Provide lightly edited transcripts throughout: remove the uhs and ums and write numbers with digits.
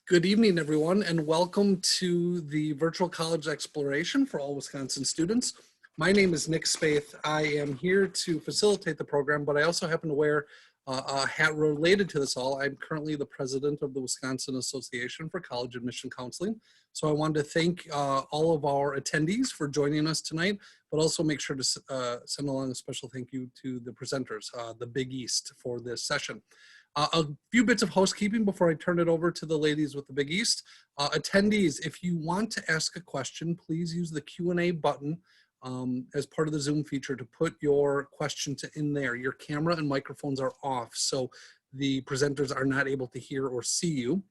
Good evening, everyone, and welcome to the Virtual College Exploration for all Wisconsin students. My name is Nick Spaeth. I am here to facilitate the program, but I also happen to wear a hat related to this all. I'm currently the president of the Wisconsin Association for College Admission Counseling. So I wanted to thank all of our attendees for joining us tonight, but also make sure to send along a special thank you to the presenters, the Big East, for this session. A few bits of housekeeping before I turn it over to the ladies with the Big East. Attendees, if you want to ask a question, please use the Q&A button as part of the Zoom feature to put your question in there. Your camera and microphones are off, so the presenters are not able to hear or see you.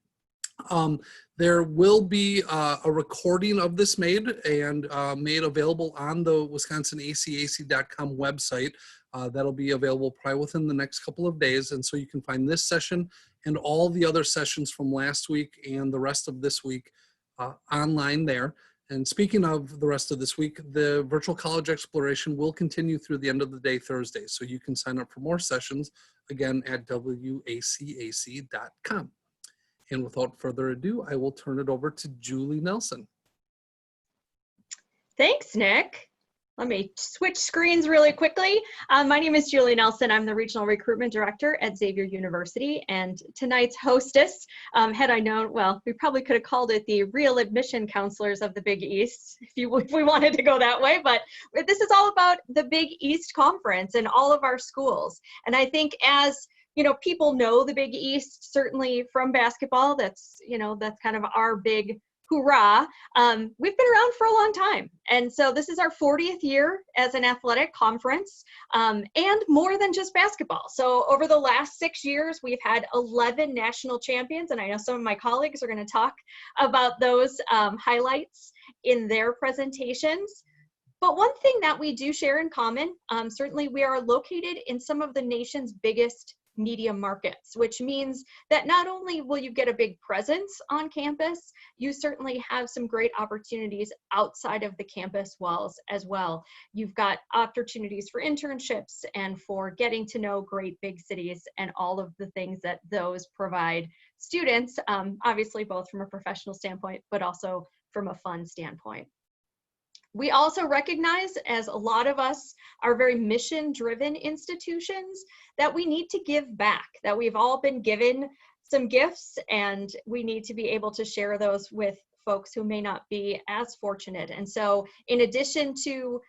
There will be a recording of this made available on the wisconsinacac.com website. That'll be available probably within the next couple of days. And so you can find this session and all the other sessions from last week and the rest of this week online there. And speaking of the rest of this week, the Virtual College Exploration will continue through the end of the day Thursday. So you can sign up for more sessions again at wacac.com. And without further ado, I will turn it over to Julie Nelson. Thanks, Nick. Let me switch screens really quickly. My name is Julie Nelson. I'm the Regional Recruitment Director at Xavier University, and tonight's hostess, had I known, well, we probably could have called it the Real Admission Counselors of the Big East, if we wanted to go that way, but this is all about the Big East Conference and all of our schools. And I think as people know the Big East, certainly from basketball, that's kind of our big hoorah. We've been around for a long time. And so this is our 40th year as an athletic conference, and more than just basketball. So over the last 6 years, we've had 11 national champions. And I know some of my colleagues are going to talk about those highlights in their presentations. But one thing that we do share in common, certainly we are located in some of the nation's biggest media markets, which means that not only will you get a big presence on campus, you certainly have some great opportunities outside of the campus walls as well. You've got opportunities for internships and for getting to know great big cities and all of the things that those provide students, obviously both from a professional standpoint, but also from a fun standpoint. We also recognize, as a lot of us are very mission-driven institutions, that we need to give back, that we've all been given some gifts, and we need to be able to share those with folks who may not be as fortunate. And so in addition to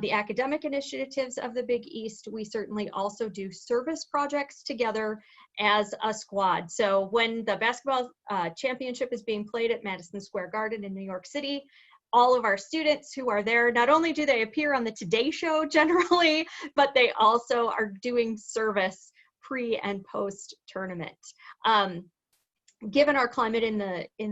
the academic initiatives of the Big East, we certainly also do service projects together as a squad. So when the basketball championship is being played at Madison Square Garden in New York City, all of our students who are there, not only do they appear on the Today Show generally, but they also are doing service pre and post tournament. Given our climate in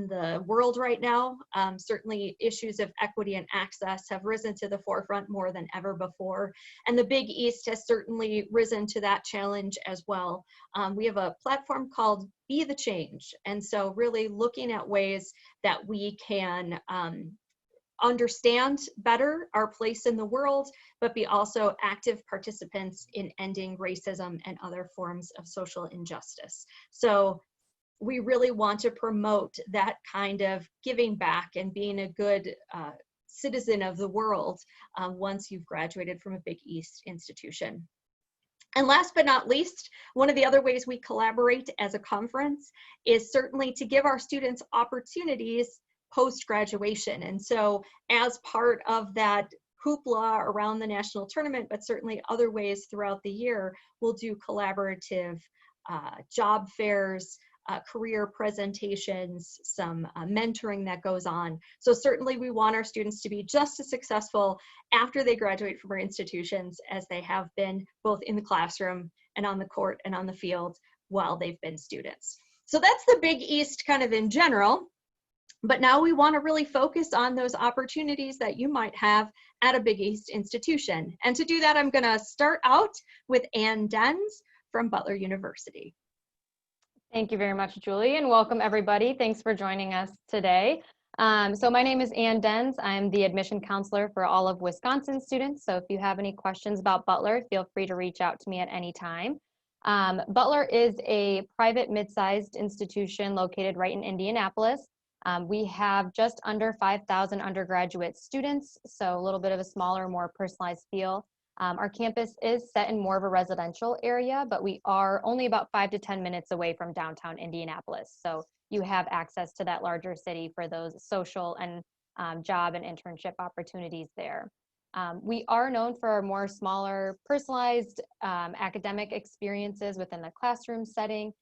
the world right now, certainly issues of equity and access have risen to the forefront more than ever before. And the Big East has certainly risen to that challenge as well. We have a platform called Be the Change. And so really looking at ways that we can understand better our place in the world, but be also active participants in ending racism and other forms of social injustice. So we really want to promote that kind of giving back and being a good citizen of the world once you've graduated from a Big East institution. And last but not least, one of the other ways we collaborate as a conference is certainly to give our students opportunities post-graduation. And so as part of that hoopla around the national tournament, but certainly other ways throughout the year, we'll do collaborative job fairs, career presentations, some mentoring that goes on. So certainly we want our students to be just as successful after they graduate from our institutions as they have been both in the classroom and on the court and on the field while they've been students. So that's the Big East kind of in general. But now we want to really focus on those opportunities that you might have at a Big East institution. And to do that, I'm going to start out with Ann Denz from Butler University. Thank you very much, Julie, and welcome everybody. Thanks for joining us today. So my name is Ann Denz. I'm the admission counselor for all of Wisconsin students. So if you have any questions about Butler, feel free to reach out to me at any time. Butler is a private mid-sized institution located right in Indianapolis. We have just under 5,000 undergraduate students, so a little bit of a smaller, more personalized feel. Our campus is set in more of a residential area, but we are only about 5 to 10 minutes away from downtown Indianapolis. So you have access to that larger city for those social and job and internship opportunities there. We are known for our more smaller, personalized academic experiences within the classroom setting.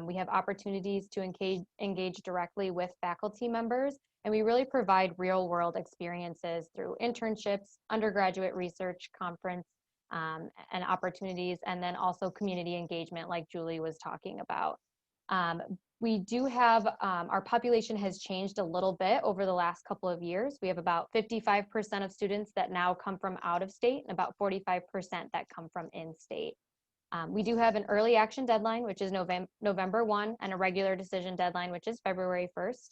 We have opportunities to engage directly with faculty members, and we really provide real world experiences through internships, undergraduate research, conference, and opportunities, and then also community engagement like Julie was talking about. We do have, our population has changed a little bit over the last couple of years. We have about 55% of students that now come from out of state and about 45% that come from in-state. We do have an early action deadline, which is November 1, and a regular decision deadline, which is February 1st.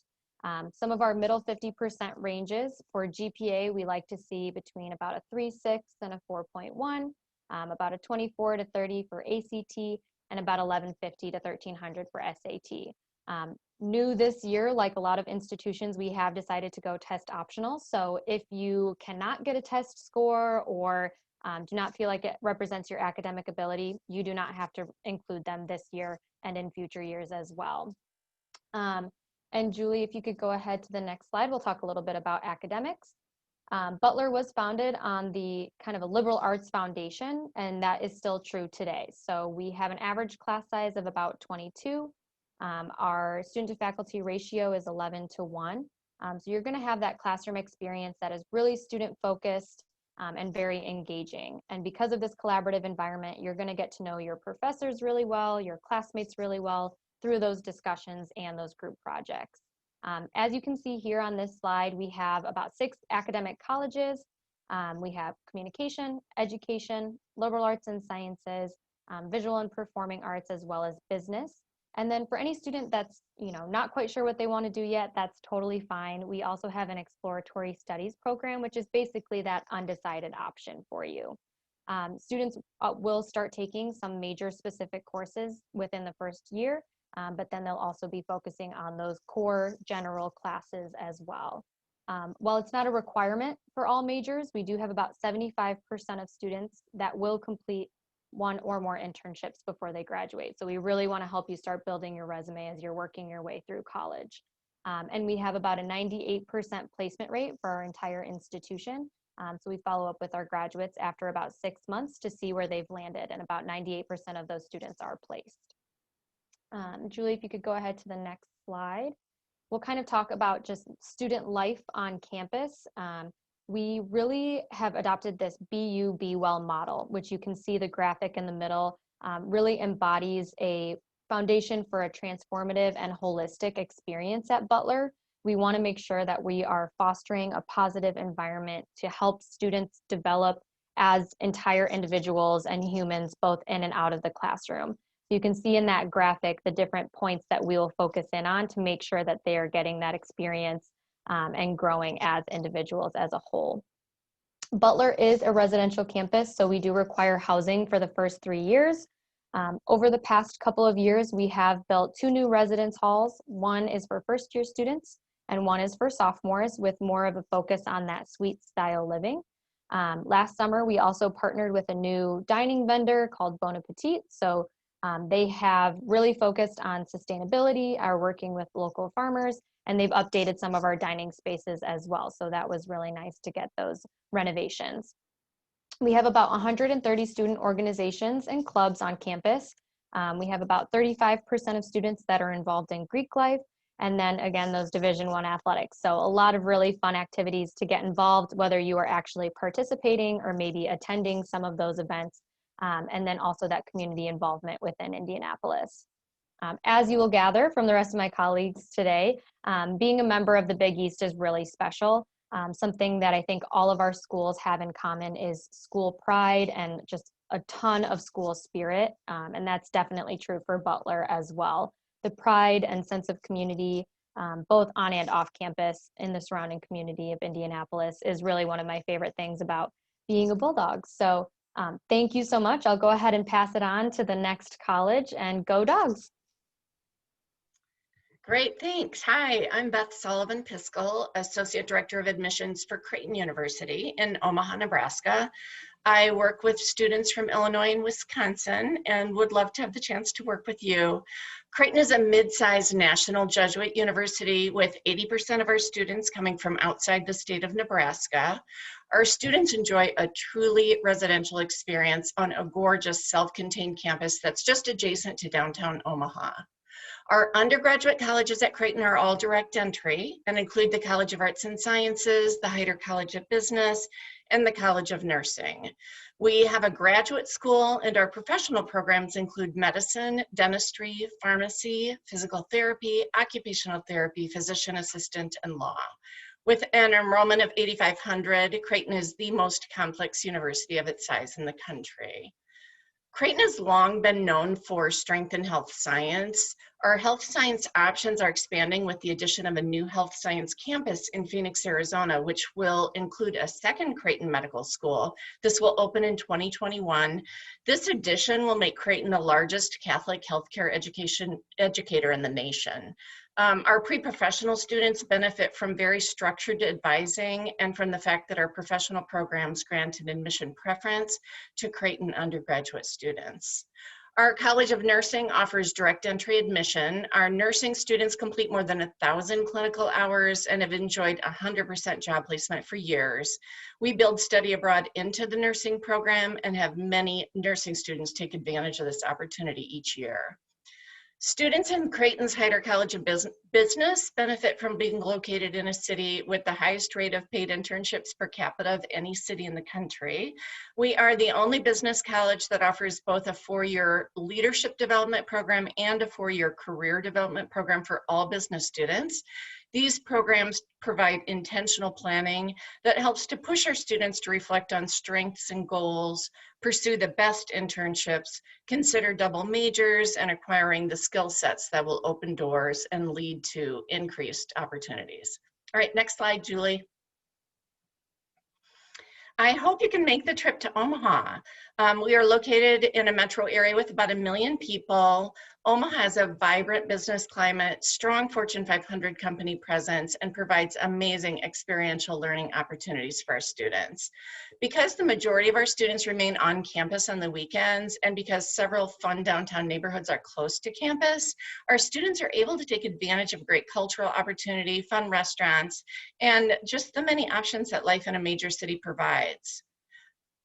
Some of our middle 50% ranges for GPA, we like to see between about a 3.6 and a 4.1, about a 24 to 30 for ACT, and about 1150 to 1300 for SAT. New this year, like a lot of institutions, we have decided to go test optional. So if you cannot get a test score or do not feel like it represents your academic ability, you do not have to include them this year and in future years as well. And Julie, if you could go ahead to the next slide, we'll talk a little bit about academics. Butler was founded on the kind of a liberal arts foundation, and that is still true today. So we have an average class size of about 22. Our student to faculty ratio is 11 to 1. So you're going to have that classroom experience that is really student focused and very engaging. And because of this collaborative environment, you're going to get to know your professors really well, your classmates really well through those discussions and those group projects. As you can see here on this slide, we have about 6 academic colleges. We have communication, education, liberal arts and sciences, visual and performing arts, as well as business. And then for any student that's not quite sure what they want to do yet, that's totally fine. We also have an exploratory studies program, which is basically that undecided option for you. Students will start taking some major specific courses within the first year, but then they'll also be focusing on those core general classes as well. While it's not a requirement for all majors, we do have about 75% of students that will complete 1 or more internships before they graduate. So we really want to help you start building your resume as you're working your way through college. And we have about a 98% placement rate for our entire institution. So we follow up with our graduates after about 6 months to see where they've landed, and about 98% of those students are placed. Julie, if you could go ahead to the next slide. We'll kind of talk about just student life on campus. We really have adopted this Be You, Be Well model, which you can see the graphic in the middle, really embodies a foundation for a transformative and holistic experience at Butler. We want to make sure that we are fostering a positive environment to help students develop as entire individuals and humans, both in and out of the classroom. You can see in that graphic the different points that we will focus in on to make sure that they are getting that experience and growing as individuals as a whole. Butler is a residential campus, so we do require housing for the first 3 years. Over the past couple of years, we have built 2 new residence halls. One is for first-year students, and one is for sophomores, with more of a focus on that suite style living. Last summer, we also partnered with a new dining vendor called Bon Appetit. So they have really focused on sustainability, are working with local farmers, and they've updated some of our dining spaces as well. So that was really nice to get those renovations. We have about 130 student organizations and clubs on campus. We have about 35% of students that are involved in Greek life, and then again, those Division I athletics. So a lot of really fun activities to get involved, whether you are actually participating or maybe attending some of those events, and then also that community involvement within Indianapolis. As you will gather from the rest of my colleagues today, being a member of the Big East is really special. Something that I think all of our schools have in common is school pride and just a ton of school spirit, and that's definitely true for Butler as well. The pride and sense of community, both on and off campus in the surrounding community of Indianapolis, is really one of my favorite things about being a Bulldog. So Thank you so much. I'll go ahead and pass it on to the next college, and go Dogs. Great, thanks. Hi, I'm Beth Sullivan Piskel, Associate Director of Admissions for Creighton University in Omaha, Nebraska. I work with students from Illinois and Wisconsin and would love to have the chance to work with you. Creighton is a mid-sized national Jesuit university with 80% of our students coming from outside the state of Nebraska. Our students enjoy a truly residential experience on a gorgeous self-contained campus that's just adjacent to downtown Omaha. Our undergraduate colleges at Creighton are all direct entry and include the College of Arts and Sciences, the Heider College of Business, and the College of Nursing. We have a graduate school, and our professional programs include medicine, dentistry, pharmacy, physical therapy, occupational therapy, physician assistant, and law. With an enrollment of 8,500, Creighton is the most complex university of its size in the country. Creighton has long been known for strength in health science. Our health science options are expanding with the addition of a new health science campus in Phoenix, Arizona, which will include a second Creighton Medical School. This will open in 2021. This addition will make Creighton the largest Catholic healthcare educator in the nation. Our pre-professional students benefit from very structured advising and from the fact that our professional programs grant an admission preference to Creighton undergraduate students. Our College of Nursing offers direct entry admission. Our nursing students complete more than 1,000 clinical hours and have enjoyed 100% job placement for years. We build study abroad into the nursing program and have many nursing students take advantage of this opportunity each year. Students in Creighton's Heider College of Business benefit from being located in a city with the highest rate of paid internships per capita of any city in the country. We are the only business college that offers both a 4-year leadership development program and a 4-year career development program for all business students. These programs provide intentional planning that helps to push our students to reflect on strengths and goals, pursue the best internships, consider double majors, and acquiring the skill sets that will open doors and lead to increased opportunities. All right, next slide, Julie. I hope you can make the trip to Omaha. We are located in a metro area with about 1 million people. Omaha has a vibrant business climate, strong Fortune 500 company presence, and provides amazing experiential learning opportunities for our students. Because the majority of our students remain on campus on the weekends, and because several fun downtown neighborhoods are close to campus, our students are able to take advantage of great cultural opportunity, fun restaurants, and just the many options that life in a major city provides.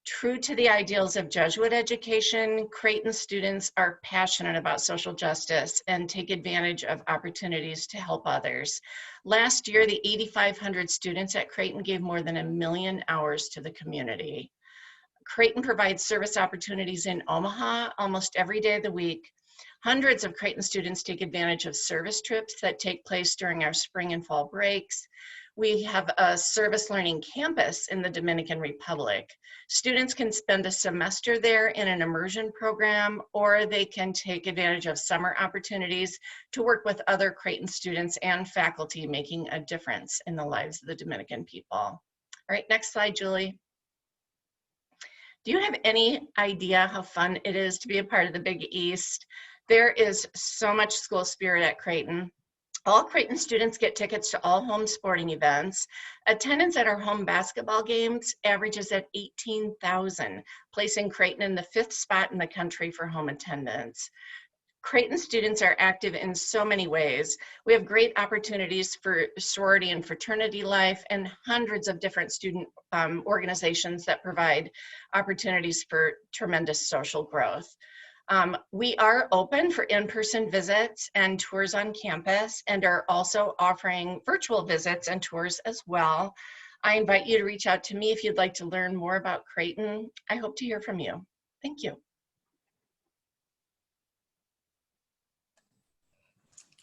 True to the ideals of Jesuit education, Creighton students are passionate about social justice and take advantage of opportunities to help others. Last year, the 8,500 students at Creighton gave more than 1 million hours to the community. Creighton provides service opportunities in Omaha almost every day of the week. Hundreds of Creighton students take advantage of service trips that take place during our spring and fall breaks. We have a service learning campus in the Dominican Republic. Students can spend a semester there in an immersion program, or they can take advantage of summer opportunities to work with other Creighton students and faculty, making a difference in the lives of the Dominican people. All right, next slide, Julie. Do you have any idea how fun it is to be a part of the Big East? There is so much school spirit at Creighton. All Creighton students get tickets to all home sporting events. Attendance at our home basketball games averages at 18,000, placing Creighton in the 5th spot in the country for home attendance. Creighton students are active in so many ways. We have great opportunities for sorority and fraternity life and hundreds of different student organizations that provide opportunities for tremendous social growth. We are open for in-person visits and tours on campus and are also offering virtual visits and tours as well. I invite you to reach out to me if you'd like to learn more about Creighton. I hope to hear from you. Thank you.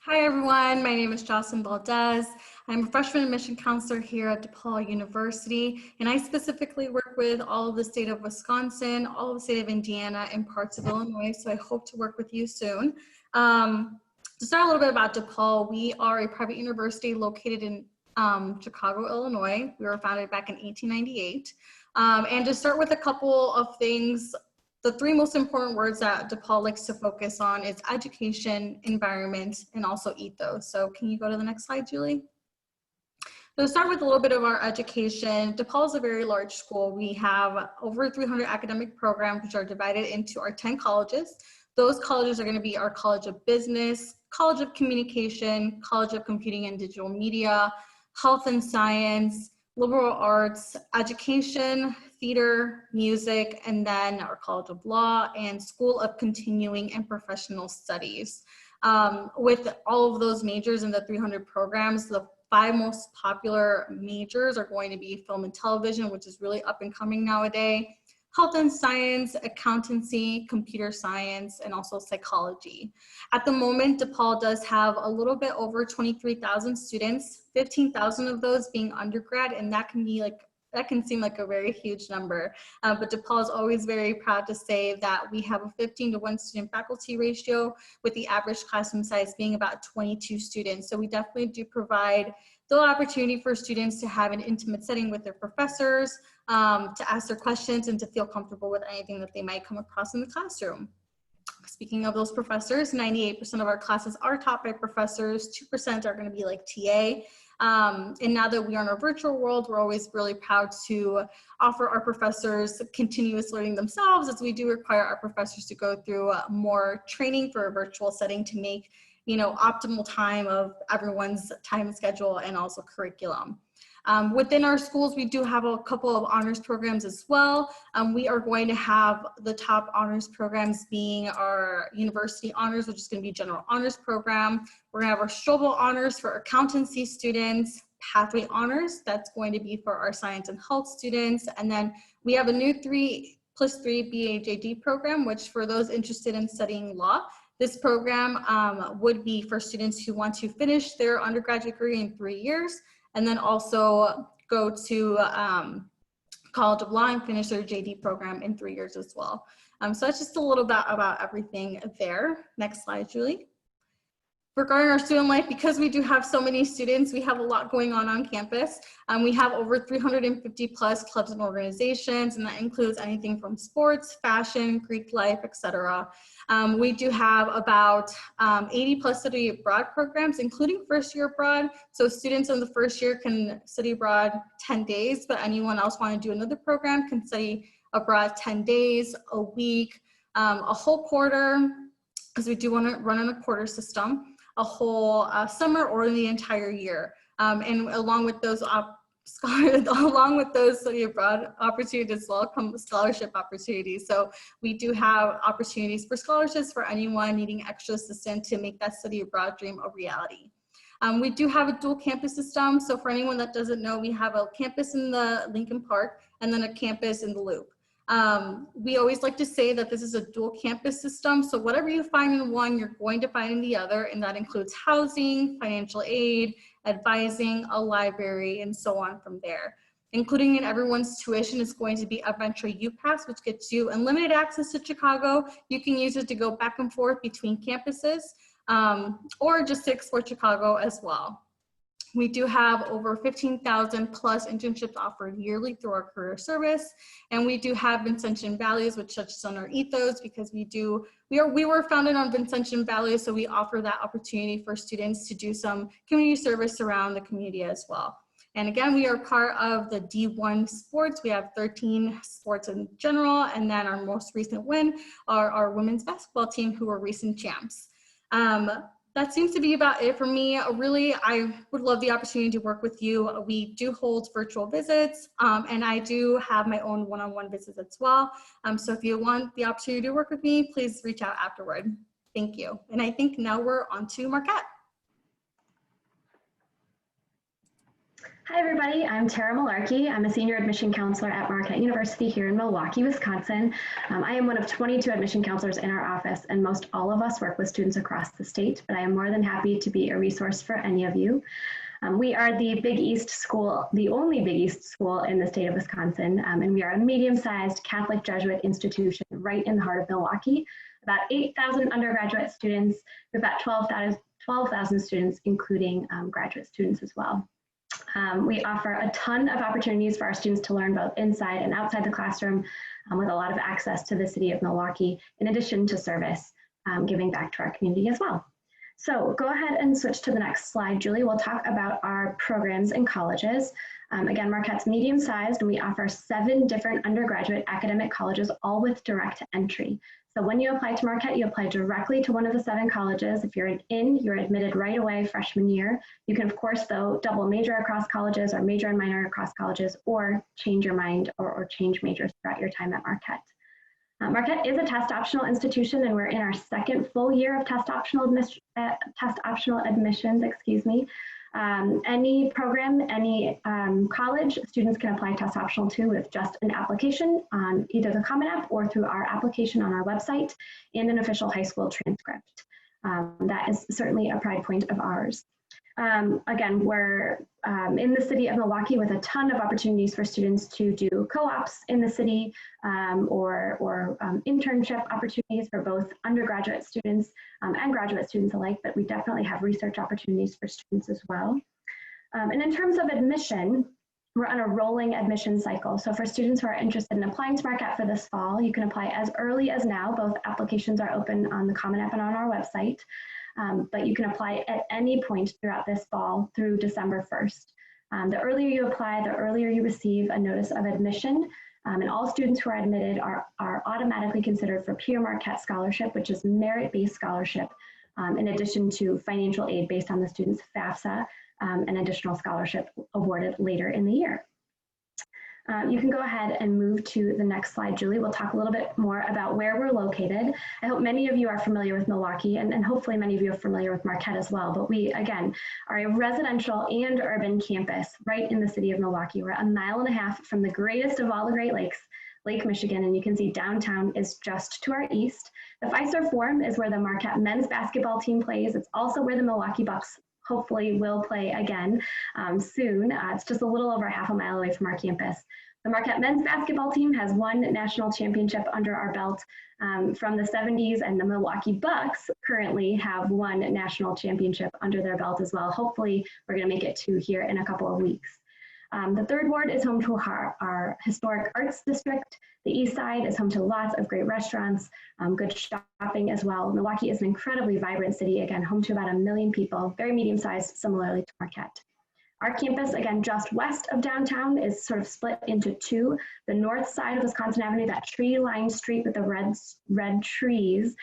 Hi everyone, my name is Jocelyn Valdez. I'm a freshman admission counselor here at DePaul University, and I specifically work with all of the state of Wisconsin, all of the state of Indiana, and parts of Illinois, so I hope to work with you soon. To start a little bit about DePaul, we are a private university located in Chicago, Illinois. We were founded back in 1898. And to start with a couple of things, the three most important words that DePaul likes to focus on is education, environment, and also ethos. So can you go to the next slide, Julie? So to start with a little bit of our education, DePaul is a very large school. We have over 300 academic programs, which are divided into our 10 colleges. Those colleges are going to be our College of Business, College of Communication, College of Computing and Digital Media, Health and Science, Liberal Arts, Education, Theater, Music, and then our College of Law and School of Continuing and Professional Studies. With all of those majors in the 300 programs, the 5 most popular majors are going to be film and television, which is really up and coming nowadays, health and science, accountancy, computer science, and also psychology. At the moment, DePaul does have a little bit over 23,000 students, 15,000 of those being undergrad, and that can seem like a very huge number. But DePaul is always very proud to say that we have a 15-to-1 student faculty ratio, with the average classroom size being about 22 students. So we definitely do provide the opportunity for students to have an intimate setting with their professors, to ask their questions and to feel comfortable with anything that they might come across in the classroom. Speaking of those professors, 98% of our classes are taught by professors, 2% are going to be like TA. And now that we are in our virtual world, we're always really proud to offer our professors continuous learning themselves, as we do require our professors to go through more training for a virtual setting to make, optimal time of everyone's time schedule and also curriculum. Within our schools, we do have a couple of honors programs as well. We are going to have the top honors programs being our university honors, which is going to be general honors program. We're going to have our Strobel honors for accountancy students, pathway honors, that's going to be for our science and health students. And then we have a new 3+3 BAJD program, which for those interested in studying law, this program would be for students who want to finish their undergraduate degree in 3 years, and then also go to College of Law and finish their JD program in 3 years as well. So that's just a little bit about everything there. Next slide, Julie. Regarding our student life, because we do have so many students, we have a lot going on campus. We have over 350 plus clubs and organizations, and that includes anything from sports, fashion, Greek life, etc. We do have about 80 plus study abroad programs, including first year abroad. So students in the first year can study abroad 10 days, but anyone else want to do another program can study abroad 10 days, a week, a whole quarter, because we do want to run on a quarter system, a whole summer, or the entire year. And along with those study abroad opportunities as well come scholarship opportunities. So we do have opportunities for scholarships for anyone needing extra assistance to make that study abroad dream a reality. We do have a dual campus system. So for anyone that doesn't know, we have a campus in the Lincoln Park and then a campus in the Loop. We always like to say that this is a dual campus system. So whatever you find in one, you're going to find in the other, and that includes housing, financial aid, advising, a library, and so on from there. Including in everyone's tuition is going to be a Venture U-Pass, which gets you unlimited access to Chicago. You can use it to go back and forth between campuses, or just to explore Chicago as well. We do have over 15,000 plus internships offered yearly through our career service. And we do have Vincentian Values, which touches on our ethos, because we were founded on Vincentian Values. So we offer that opportunity for students to do some community service around the community as well. And again, we are part of the D1 sports. We have 13 sports in general. And then our most recent win are our women's basketball team, who are recent champs. That seems to be about it for me. Really, I would love the opportunity to work with you. We do hold virtual visits, and I do have my own one-on-one visits as well. So if you want the opportunity to work with me, please reach out afterward. Thank you. And I think now we're on to Marquette. Hi everybody, I'm Tara Malarkey. I'm a senior admission counselor at Marquette University here in Milwaukee, Wisconsin. I am one of 22 admission counselors in our office, and most all of us work with students across the state, but I am more than happy to be a resource for any of you. We are the Big East school, the only Big East school in the state of Wisconsin, and we are a medium-sized Catholic Jesuit institution right in the heart of Milwaukee. About 8,000 undergraduate students, about 12,000 students, including graduate students as well. We offer a ton of opportunities for our students to learn both inside and outside the classroom, with a lot of access to the city of Milwaukee, in addition to service, giving back to our community as well. So go ahead and switch to the next slide, Julie. We'll talk about our programs and colleges. Again, Marquette's medium-sized, and we offer 7 different undergraduate academic colleges, all with direct entry. So when you apply to Marquette, you apply directly to one of the 7 colleges. If you're you're admitted right away freshman year. You can, of course, though, double major across colleges or major and minor across colleges, or change your mind or change majors throughout your time at Marquette. Marquette is a test optional institution, and we're in our 2nd full year of test optional admissions, excuse me. Any program, any college, students can apply test optional to with just an application on either the Common App or through our application on our website and an official high school transcript. That is certainly a pride point of ours. Again, we're in the city of Milwaukee with a ton of opportunities for students to do co-ops in the city, or internship opportunities for both undergraduate students and graduate students alike, but we definitely have research opportunities for students as well. And in terms of admission, we're on a rolling admission cycle. So for students who are interested in applying to Marquette for this fall, you can apply as early as now. Both applications are open on the Common App and on our website. But you can apply at any point throughout this fall through December 1st. The earlier you apply, the earlier you receive a notice of admission, and all students who are admitted are automatically considered for Peer Marquette Scholarship, which is merit-based scholarship, in addition to financial aid based on the student's FAFSA, and additional scholarship awarded later in the year. You can go ahead and move to the next slide, Julie. We'll talk a little bit more about where we're located. I hope many of you are familiar with Milwaukee, and hopefully many of you are familiar with Marquette as well. But we, again, are a residential and urban campus right in the city of Milwaukee. We're 1.5 miles from the greatest of all the Great Lakes, Lake Michigan, and you can see downtown is just to our east. The Fiserv Forum is where the Marquette men's basketball team plays. It's also where the Milwaukee Bucks hopefully will play again soon. It's just a little over 1/2 mile away from our campus. The Marquette men's basketball team has 1 national championship under our belt from the 70s, and the Milwaukee Bucks currently have 1 national championship under their belt as well. Hopefully, we're going to make it 2 here in a couple of weeks. The 3rd ward is home to our historic arts district. The east side is home to lots of great restaurants, good shopping as well. Milwaukee is an incredibly vibrant city, again, home to about 1 million people, very medium-sized, similarly to Marquette. Our campus, again, just west of downtown, is sort of split into 2. The north side of Wisconsin Avenue, that tree-lined street with the red trees,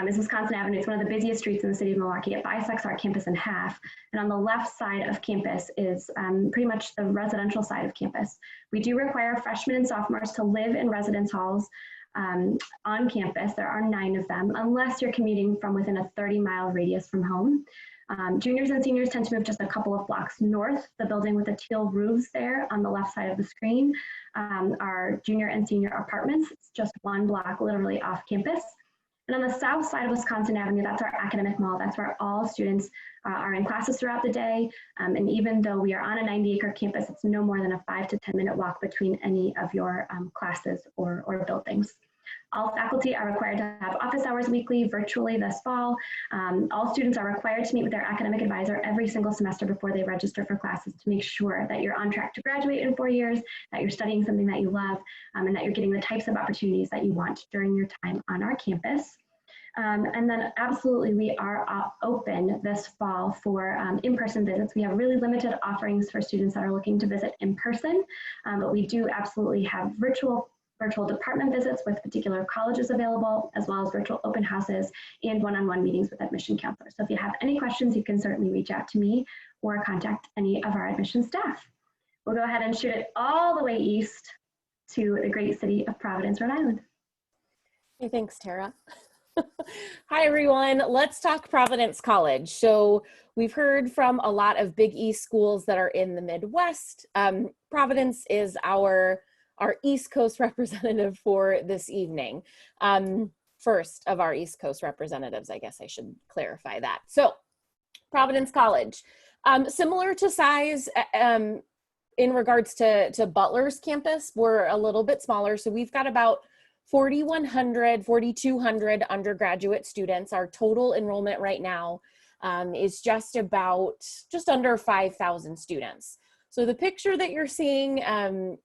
is Wisconsin Avenue. It's one of the busiest streets in the city of Milwaukee. It bisects our campus in half. And on the left side of campus is pretty much the residential side of campus. We do require freshmen and sophomores to live in residence halls on campus. There are 9 of them, unless you're commuting from within a 30-mile radius from home. Juniors and seniors tend to move just a couple of blocks north. The building with the teal roofs there on the left side of the screen are junior and senior apartments. It's just 1 block literally off campus. And on the south side of Wisconsin Avenue, that's our academic mall. That's where all students are in classes throughout the day. And even though we are on a 90-acre campus, it's no more than a 5 to 10-minute walk between any of your classes or buildings. All faculty are required to have office hours weekly, virtually this fall. All students are required to meet with their academic advisor every single semester before they register for classes to make sure that you're on track to graduate in 4 years, that you're studying something that you love, and that you're getting the types of opportunities that you want during your time on our campus. And then absolutely, we are open this fall for in-person visits. We have really limited offerings for students that are looking to visit in person, but we do absolutely have virtual department visits with particular colleges available, as well as virtual open houses and one-on-one meetings with admission counselors. So if you have any questions, you can certainly reach out to me or contact any of our admission staff. We'll go ahead and shoot it all the way east to the great city of Providence, Rhode Island. Hey, thanks, Tara. Hi, everyone. Let's talk Providence College. So we've heard from a lot of Big East schools that are in the Midwest. Providence is our East Coast representative for this evening. First of our East Coast representatives, I guess I should clarify that. So Providence College, similar to size in regards to Butler's campus, we're a little bit smaller. So we've got about 4,100, 4,200 undergraduate students. Our total enrollment right now is just under 5,000 students. So the picture that you're seeing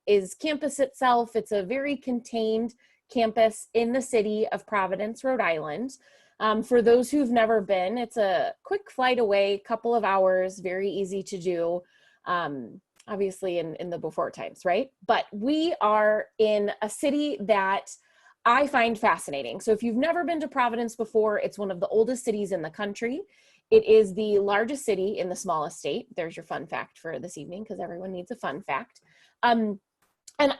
is campus itself. It's a very contained campus in the city of Providence, Rhode Island. For those who've never been, it's a quick flight away, couple of hours, very easy to do, obviously in the before times, right? But we are in a city that I find fascinating. So if you've never been to Providence before, it's one of the oldest cities in the country. It is the largest city in the smallest state. There's your fun fact for this evening, because everyone needs a fun fact. And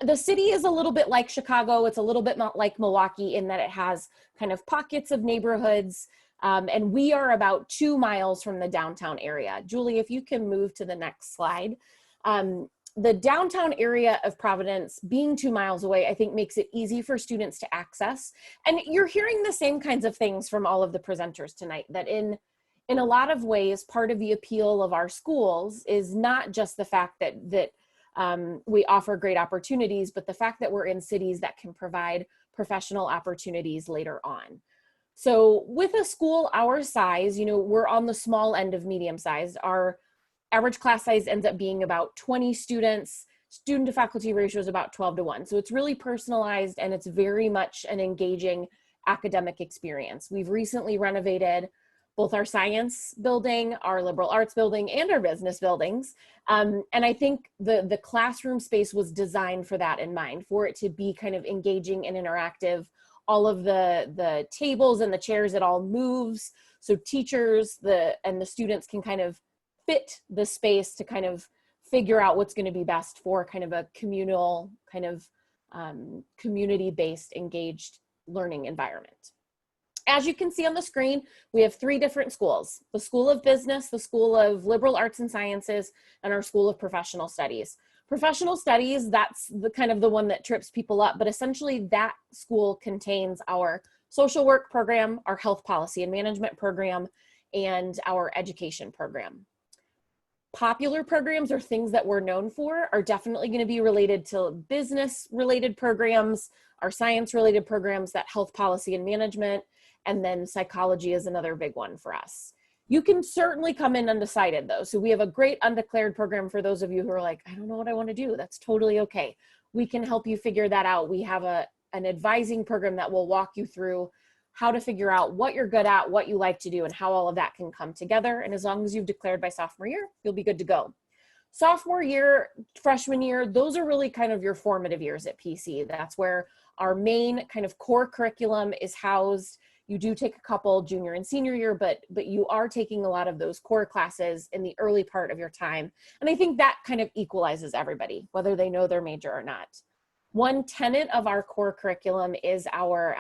the city is a little bit like Chicago. It's a little bit like Milwaukee in that it has kind of pockets of neighborhoods. And we are about 2 miles from the downtown area. Julie, if you can move to the next slide. The downtown area of Providence being 2 miles away, I think makes it easy for students to access. And you're hearing the same kinds of things from all of the presenters tonight, that in a lot of ways, part of the appeal of our schools is not just the fact that we offer great opportunities, but the fact that we're in cities that can provide professional opportunities later on. So with a school our size, we're on the small end of medium sized. Our average class size ends up being about 20 students. Student to faculty ratio is about 12:1. So it's really personalized, and it's very much an engaging academic experience. We've recently renovated both our science building, our liberal arts building, and our business buildings. And I think the classroom space was designed for that in mind, for it to be kind of engaging and interactive. All of the tables and the chairs, it all moves. So teachers and the students can kind of fit the space to kind of figure out what's going to be best for kind of a communal, kind of community-based, engaged learning environment. As you can see on the screen, we have 3 different schools: the School of Business, the School of Liberal Arts and Sciences, and our School of Professional Studies. Professional Studies, that's the kind of the one that trips people up, but essentially that school contains our social work program, our health policy and management program, and our education program. Popular programs, or things that we're known for, are definitely going to be related to business related programs, our science related programs, that health policy and management, and then psychology is another big one for us. You can certainly come in undecided though. So we have a great undeclared program for those of you who are like, I don't know what I want to do. That's totally okay. We can help you figure that out. We have an advising program that will walk you through how to figure out what you're good at, what you like to do, and how all of that can come together. And as long as you've declared by sophomore year, you'll be good to go. Sophomore year, freshman year, those are really kind of your formative years at PC. That's where our main kind of core curriculum is housed. You do take a couple junior and senior year, but you are taking a lot of those core classes in the early part of your time. And I think that kind of equalizes everybody, whether they know their major or not. One tenet of our core curriculum is our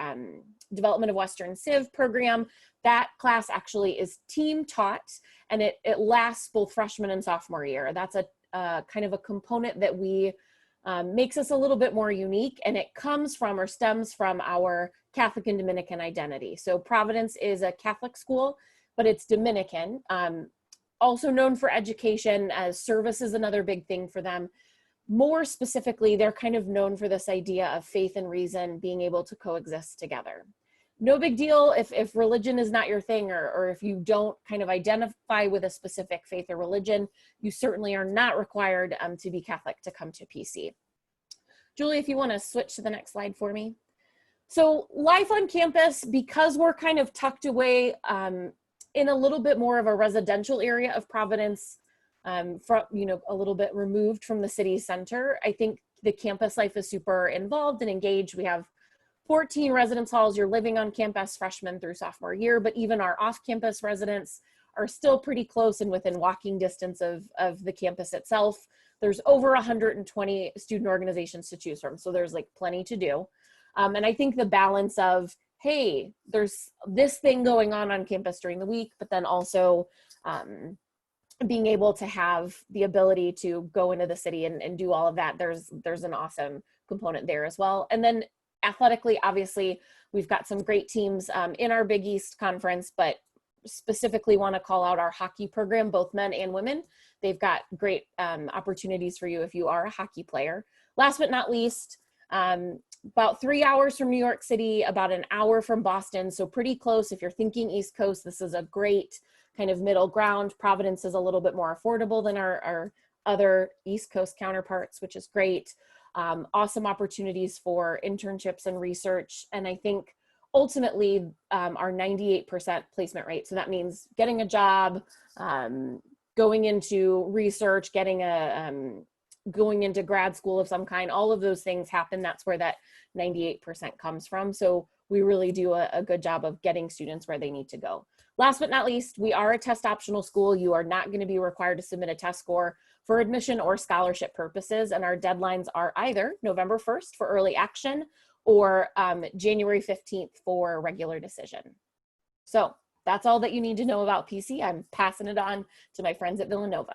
Development of Western Civ program. That class actually is team taught, and it lasts both freshman and sophomore year. That's a kind of a component that we makes us a little bit more unique, and it comes from or stems from our Catholic and Dominican identity. So Providence is a Catholic school, but it's Dominican. Also known for education, as service is another big thing for them. More specifically, they're kind of known for this idea of faith and reason being able to coexist together. No big deal if religion is not your thing, or if you don't kind of identify with a specific faith or religion. You certainly are not required to be Catholic to come to PC. Julie, if you want to switch to the next slide for me. So life on campus, because we're kind of tucked away in a little bit more of a residential area of Providence, from, a little bit removed from the city center, I think the campus life is super involved and engaged. We have 14 residence halls. You're living on campus freshman through sophomore year, but even our off-campus residents are still pretty close and within walking distance of the campus itself. There's over 120 student organizations to choose from, so there's like plenty to do. And I think the balance of, hey, there's this thing going on campus during the week, but then also being able to have the ability to go into the city and do all of that, there's an awesome component there as well. And then athletically, obviously, we've got some great teams in our Big East Conference, but specifically want to call out our hockey program, both men and women. They've got great opportunities for you if you are a hockey player. Last but not least, about 3 hours from New York City, about an hour from Boston, so pretty close. If you're thinking East Coast, this is a great kind of middle ground. Providence is a little bit more affordable than our other East Coast counterparts, which is great. Awesome opportunities for internships and research. And I think ultimately our 98% placement rate. So that means getting a job, going into research, going into grad school of some kind, all of those things happen. That's where that 98% comes from. So we really do a good job of getting students where they need to go. Last but not least, we are a test optional school. You are not going to be required to submit a test score for admission or scholarship purposes. And our deadlines are either November 1st for early action or January 15th for regular decision. So that's all that you need to know about PC. I'm passing it on to my friends at Villanova.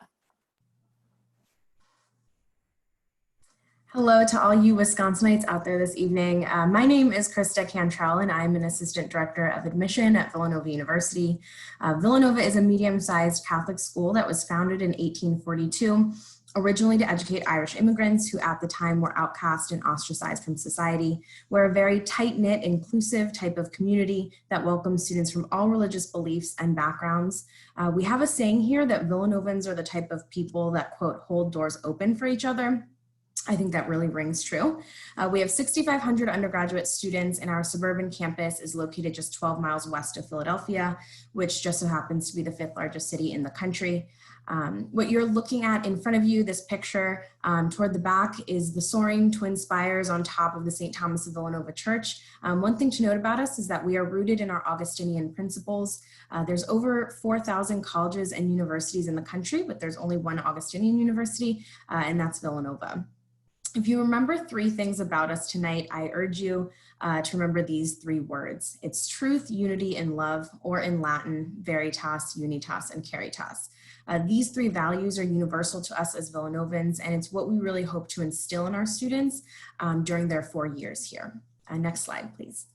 Hello to all you Wisconsinites out there this evening. My name is Krista Cantrell and I'm an Assistant Director of Admission at Villanova University. Villanova is a medium-sized Catholic school that was founded in 1842, originally to educate Irish immigrants who at the time were outcast and ostracized from society. We're a very tight-knit, inclusive type of community that welcomes students from all religious beliefs and backgrounds. We have a saying here that Villanovans are the type of people that, quote, hold doors open for each other. I think that really rings true. We have 6,500 undergraduate students, and our suburban campus is located just 12 miles west of Philadelphia, which just so happens to be the 5th largest city in the country. What you're looking at in front of you, this picture toward the back, is the soaring twin spires on top of the St. Thomas of Villanova Church. One thing to note about us is that we are rooted in our Augustinian principles. There's over 4,000 colleges and universities in the country, but there's only one Augustinian university, and that's Villanova. If you remember 3 things about us tonight, I urge you to remember these 3 words. It's truth, unity, and love, or in Latin, veritas, unitas, and caritas. These 3 values are universal to us as Villanovans, and it's what we really hope to instill in our students during their 4 years here. Next slide, please.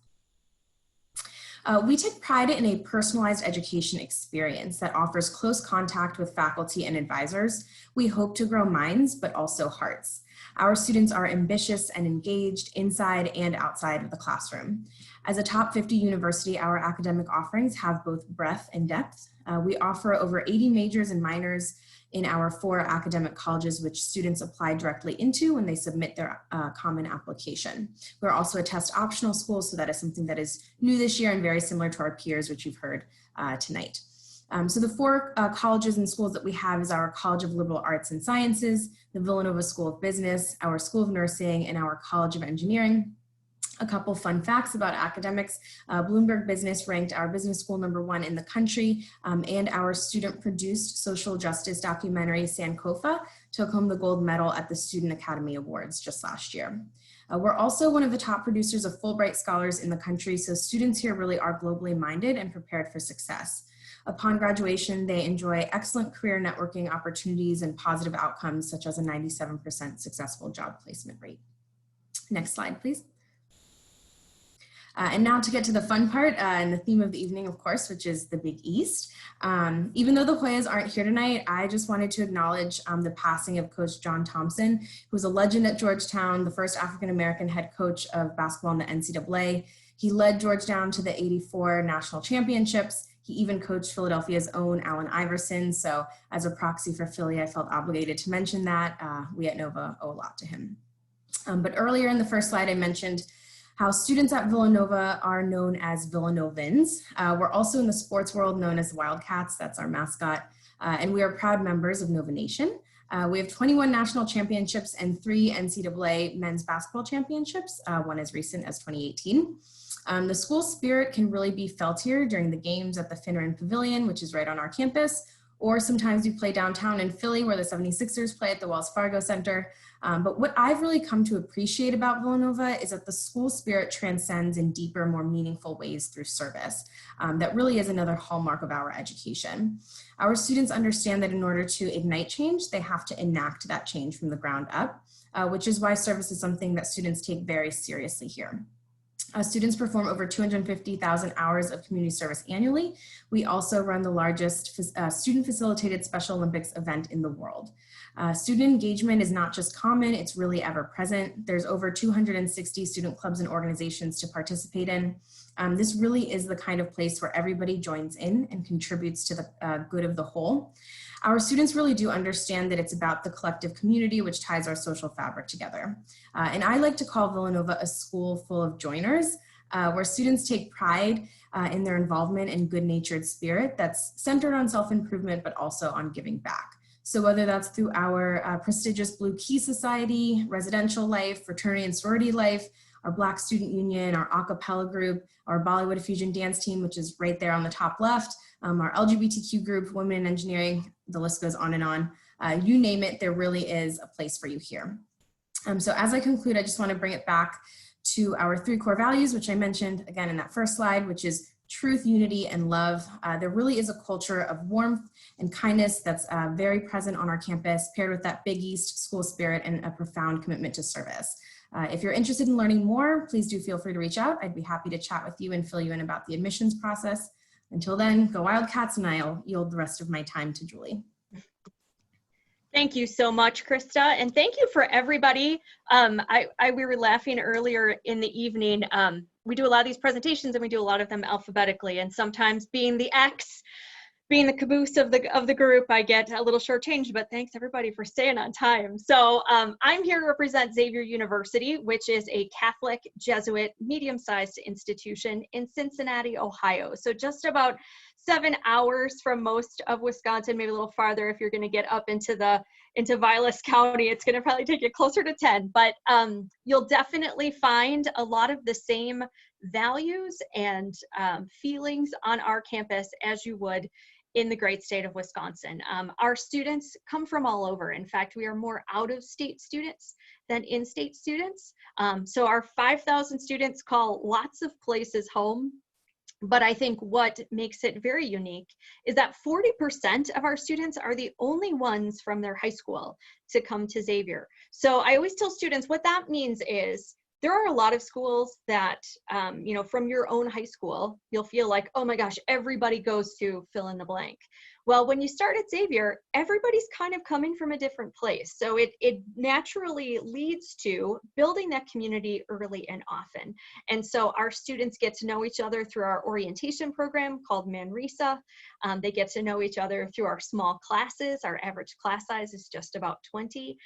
We take pride in a personalized education experience that offers close contact with faculty and advisors. We hope to grow minds, but also hearts. Our students are ambitious and engaged inside and outside of the classroom. As a top 50 university, our academic offerings have both breadth and depth. We offer over 80 majors and minors in our 4 academic colleges, which students apply directly into when they submit their common application. We're also a test optional school, so that is something that is new this year and very similar to our peers, which you've heard tonight. So the 4 colleges and schools that we have is our College of Liberal Arts and Sciences, the Villanova School of Business, our School of Nursing, and our College of Engineering. A couple fun facts about academics. Bloomberg Business ranked our business school #1 in the country, and our student-produced social justice documentary, Sankofa, took home the gold medal at the Student Academy Awards just last year. We're also one of the top producers of Fulbright scholars in the country, so students here really are globally minded and prepared for success. Upon graduation, they enjoy excellent career networking opportunities and positive outcomes, such as a 97% successful job placement rate. Next slide, please. And now to get to the fun part and the theme of the evening, of course, which is the Big East. Even though the Hoyas aren't here tonight, I just wanted to acknowledge the passing of Coach John Thompson, who was a legend at Georgetown, the first African-American head coach of basketball in the NCAA. He led Georgetown to the '84 national championships. He even coached Philadelphia's own Allen Iverson. So as a proxy for Philly, I felt obligated to mention that. We at Nova owe a lot to him. But earlier in the first slide, I mentioned how students at Villanova are known as Villanovans. We're also in the sports world known as Wildcats. That's our mascot. And we are proud members of Nova Nation. We have 21 national championships and 3 NCAA men's basketball championships, one as recent as 2018. The school spirit can really be felt here during the games at the Finneran Pavilion, which is right on our campus, or sometimes we play downtown in Philly where the 76ers play at the Wells Fargo Center. But what I've really come to appreciate about Villanova is that the school spirit transcends in deeper, more meaningful ways through service. That really is another hallmark of our education. Our students understand that in order to ignite change, they have to enact that change from the ground up, which is why service is something that students take very seriously here. Students perform over 250,000 hours of community service annually. We also run the largest student-facilitated Special Olympics event in the world. Student engagement is not just common, it's really ever present. There's over 260 student clubs and organizations to participate in. This really is the kind of place where everybody joins in and contributes to the good of the whole. Our students really do understand that it's about the collective community which ties our social fabric together. And I like to call Villanova a school full of joiners, where students take pride in their involvement and good-natured spirit that's centered on self-improvement, but also on giving back. So whether that's through our prestigious Blue Key Society, residential life, fraternity and sorority life, our Black Student Union, our a cappella group, our Bollywood Fusion dance team, which is right there on the top left, our LGBTQ group, Women in Engineering, the list goes on and on. You name it, there really is a place for you here. So as I conclude, I just want to bring it back to our 3 core values, which I mentioned again in that first slide, which is truth, unity, and love. There really is a culture of warmth and kindness that's very present on our campus, paired with that Big East school spirit and a profound commitment to service. If you're interested in learning more, please do feel free to reach out. I'd be happy to chat with you and fill you in about the admissions process. Until then, go Wildcats, and I'll yield the rest of my time to Julie. Thank you so much, Krista, and thank you for everybody. We were laughing earlier in the evening. We do a lot of these presentations, and we do a lot of them alphabetically, and sometimes being the X, being the caboose of the group, I get a little shortchanged, but thanks everybody for staying on time. So I'm here to represent Xavier University, which is a Catholic Jesuit medium-sized institution in Cincinnati, Ohio. So just about 7 hours from most of Wisconsin, maybe a little farther if you're going to get up into Vilas County. It's going to probably take you closer to 10, but you'll definitely find a lot of the same values and feelings on our campus as you would in the great state of Wisconsin. Our students come from all over. In fact, we are more out-of-state students than in-state students. So our 5,000 students call lots of places home. But I think what makes it very unique is that 40% of our students are the only ones from their high school to come to Xavier. So I always tell students what that means is there are a lot of schools that, from your own high school, you'll feel like, oh my gosh, everybody goes to fill in the blank. Well, when you start at Xavier, everybody's kind of coming from a different place. So it naturally leads to building that community early and often. And so our students get to know each other through our orientation program called Manresa. They get to know each other through our small classes. Our average class size is just about 20.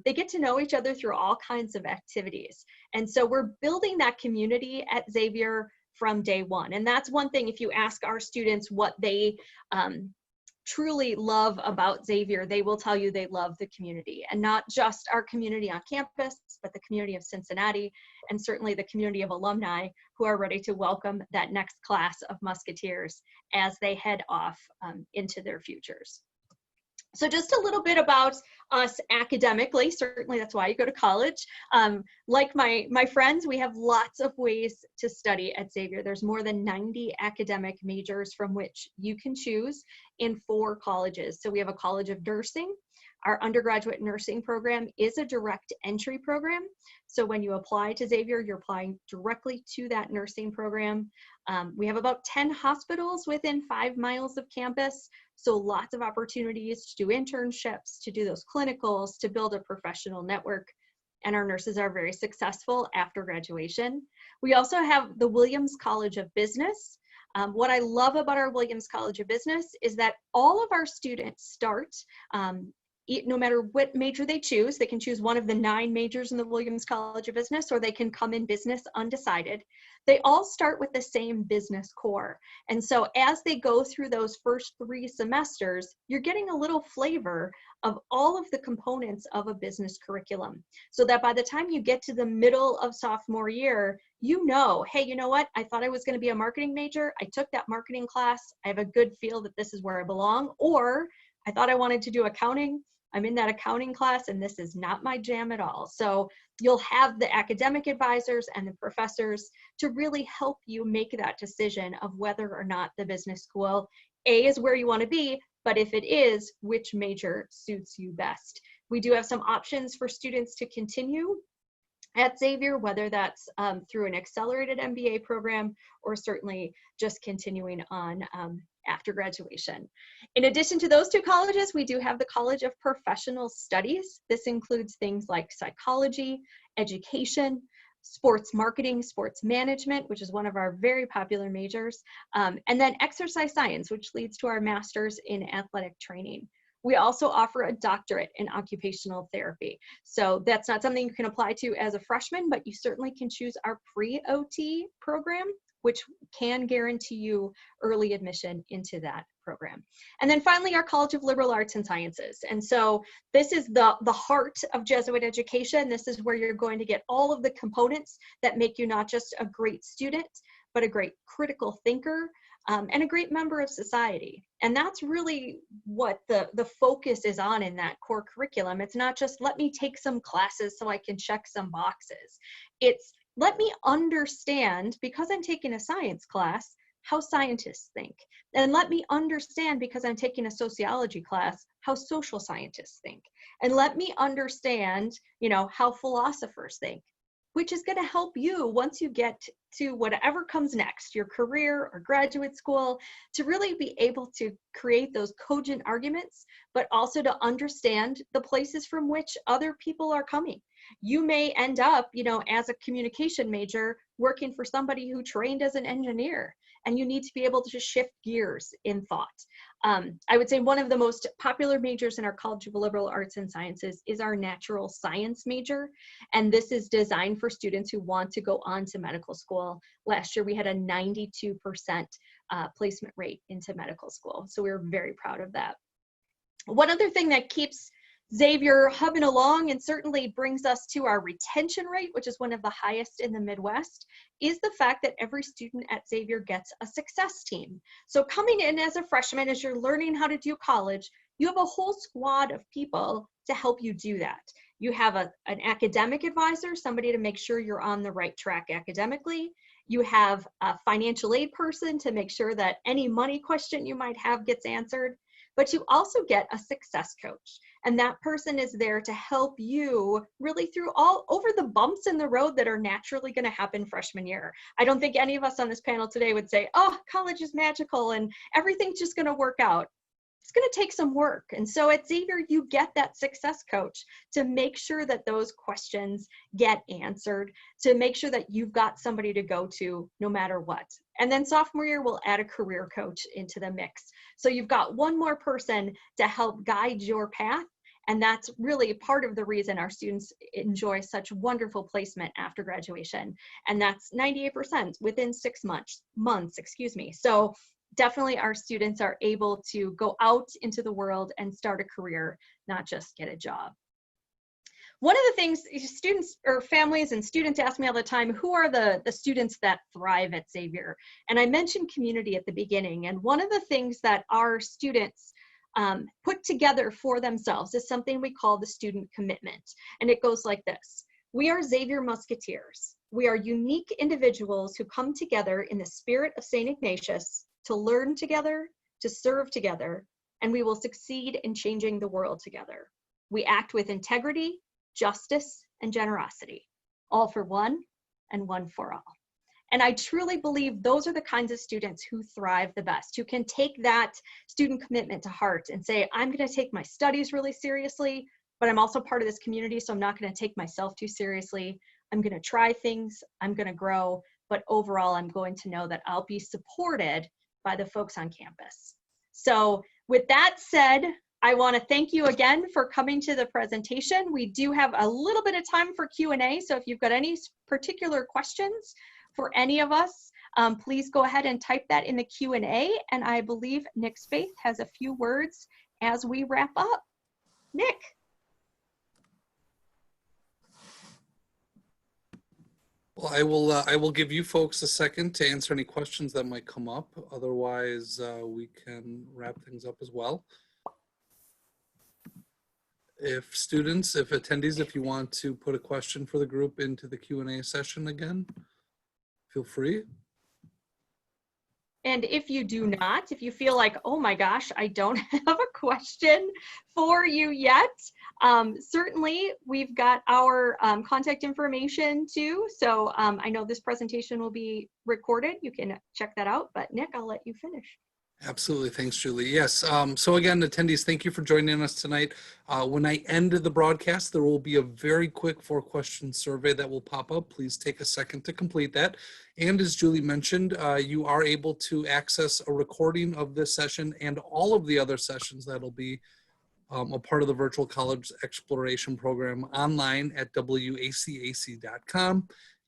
They get to know each other through all kinds of activities. And so we're building that community at Xavier from day one. And that's one thing, if you ask our students what they truly love about Xavier, they will tell you they love the community, and not just our community on campus, but the community of Cincinnati, and certainly the community of alumni who are ready to welcome that next class of Musketeers as they head off into their futures. So just a little bit about us academically. Certainly that's why you go to college. Like my friends, we have lots of ways to study at Xavier. There's more than 90 academic majors from which you can choose in 4 colleges. So we have a College of Nursing. Our undergraduate nursing program is a direct entry program. So when you apply to Xavier, you're applying directly to that nursing program. We have about 10 hospitals within 5 miles of campus. So lots of opportunities to do internships, to do those clinicals, to build a professional network. And our nurses are very successful after graduation. We also have the Williams College of Business. What I love about our Williams College of Business is that all of our students start no matter what major they choose. They can choose one of the 9 majors in the Williams College of Business, or they can come in business undecided. They all start with the same business core. And so as they go through those first 3 semesters, you're getting a little flavor of all of the components of a business curriculum, so that by the time you get to the middle of sophomore year, you know, hey, you know what? I thought I was going to be a marketing major. I took that marketing class. I have a good feel that this is where I belong. Or I thought I wanted to do accounting. I'm in that accounting class and this is not my jam at all. So you'll have the academic advisors and the professors to really help you make that decision of whether or not the business school A is where you want to be, but if it is, which major suits you best. We do have some options for students to continue at Xavier, whether that's through an accelerated MBA program or certainly just continuing on after graduation. In addition to those 2 colleges, we do have the College of Professional Studies. This includes things like psychology, education, sports marketing, sports management, which is one of our very popular majors, and then exercise science, which leads to our master's in athletic training. We also offer a doctorate in occupational therapy. So that's not something you can apply to as a freshman, but you certainly can choose our pre-OT program, which can guarantee you early admission into that program. And then finally, our College of Liberal Arts and Sciences. And so this is the heart of Jesuit education. This is where you're going to get all of the components that make you not just a great student, but a great critical thinker, and a great member of society. And that's really what the focus is on in that core curriculum. It's not just let me take some classes so I can check some boxes. It's let me understand, because I'm taking a science class, how scientists think. And let me understand, because I'm taking a sociology class, how social scientists think. And let me understand, how philosophers think, which is going to help you once you get to whatever comes next, your career or graduate school, to really be able to create those cogent arguments, but also to understand the places from which other people are coming. You may end up, as a communication major, working for somebody who trained as an engineer, and you need to be able to shift gears in thought. I would say one of the most popular majors in our College of Liberal Arts and Sciences is our natural science major. And this is designed for students who want to go on to medical school. Last year, we had a 92% placement rate into medical school. So we're very proud of that. One other thing that keeps Xavier humming along and certainly brings us to our retention rate, which is one of the highest in the Midwest, is the fact that every student at Xavier gets a success team. So coming in as a freshman, as you're learning how to do college, you have a whole squad of people to help you do that. You have an academic advisor, somebody to make sure you're on the right track academically. You have a financial aid person to make sure that any money question you might have gets answered. But you also get a success coach. And that person is there to help you really through all over the bumps in the road that are naturally going to happen freshman year. I don't think any of us on this panel today would say, oh, college is magical and everything's just going to work out. It's going to take some work. And so at Xavier, you get that success coach to make sure that those questions get answered, to make sure that you've got somebody to go to no matter what. And then sophomore year, we'll add a career coach into the mix. So you've got one more person to help guide your path. And that's really part of the reason our students enjoy such wonderful placement after graduation. And that's 98% within 6 months. So definitely our students are able to go out into the world and start a career, not just get a job. One of the things students or families and students ask me all the time, who are the students that thrive at Xavier? And I mentioned community at the beginning. And one of the things that our students put together for themselves is something we call the student commitment. And it goes like this. We are Xavier Musketeers. We are unique individuals who come together in the spirit of St. Ignatius to learn together, to serve together, and we will succeed in changing the world together. We act with integrity, justice, and generosity, all for one and one for all. And I truly believe those are the kinds of students who thrive the best, who can take that student commitment to heart and say, I'm going to take my studies really seriously, but I'm also part of this community, so I'm not going to take myself too seriously. I'm going to try things, I'm going to grow, but overall, I'm going to know that I'll be supported by the folks on campus. So with that said, I want to thank you again for coming to the presentation. We do have a little bit of time for Q&A, so if you've got any particular questions for any of us, please go ahead and type that in the Q&A, and I believe Nick Spaeth has a few words as we wrap up. Nick. Well, I will give you folks a second to answer any questions that might come up. Otherwise, we can wrap things up as well. If students, if attendees, if you want to put a question for the group into the Q&A session again, feel free. And if you do not, if you feel like, oh my gosh, I don't have a question for you yet, certainly we've got our contact information too. So I know this presentation will be recorded. You can check that out, but Nick, I'll let you finish. Absolutely. Thanks, Julie. Yes. So again, attendees, thank you for joining us tonight. When I end the broadcast, there will be a very quick 4-question survey that will pop up. Please take a second to complete that. And as Julie mentioned, you are able to access a recording of this session and all of the other sessions that'll be a part of the Virtual College Exploration Program online at wacac.com.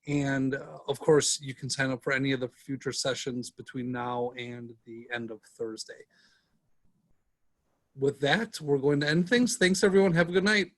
And of course, you can sign up for any of the future sessions between now and the end of Thursday. With that, we're going to end things. Thanks, everyone. Have a good night.